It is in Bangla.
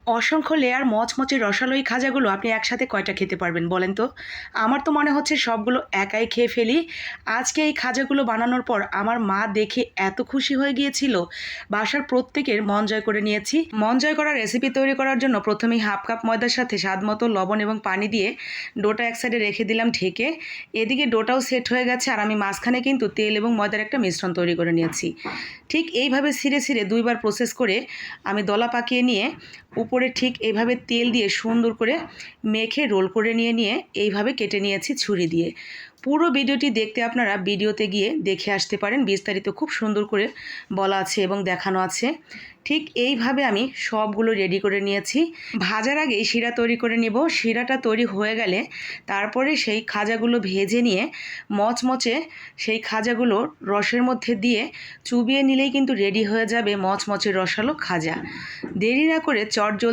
অসংখ্য লেয়ার মচমচে রসালো এই খাজাগুলো আপনি একসাথে কয়টা খেতে পারবেন বলেন তো? আমার তো মনে হচ্ছে সবগুলো একাই খেয়ে ফেলি। আজকে এই খাজাগুলো বানানোর পর আমার মা দেখে এত খুশি হয়ে গিয়েছিল, বাসার প্রত্যেকের মন জয় করে নিয়েছি। মন জয় করা রেসিপি তৈরি করার জন্য প্রথমেই হাফ কাপ ময়দার সাথে স্বাদমতো লবণ এবং পানি দিয়ে ডোটা এক সাইডে রেখে দিলাম ঢেকে। এদিকে ডোটাও সেট হয়ে গেছে আর আমি মাঝখানে কিন্তু তেল এবং ময়দার একটা মিশ্রণ তৈরি করে নিয়েছি। ঠিক এইভাবে ছিঁড়ে ছিঁড়ে দুইবার প্রসেস করে আমি দলা পাকিয়ে নিয়ে উপরে ঠিক এইভাবে তেল দিয়ে সুন্দর করে মেখে রোল করে নিয়ে এইভাবে কেটে নিয়েছি ছুরি দিয়ে। পুরো ভিডিওটি দেখতে আপনারা ভিডিওতে গিয়ে দেখে আসতে পারেন, বিস্তারিত খুব সুন্দর করে বলা আছে এবং দেখানো আছে। ঠিক এইভাবে আমি সবগুলো রেডি করে নিয়েছি। ভাজার আগেই শিরা তৈরি করে নেব। শিরাটা তৈরি হয়ে গেলে তারপরে সেই খাজাগুলো ভেজে নিয়ে মচমচে সেই খাজাগুলো রসের মধ্যে দিয়ে চুবিয়ে নিলেই কিন্তু রেডি হয়ে যাবে মচমচে রসালো খাজা। দেরি না করে চটজলদি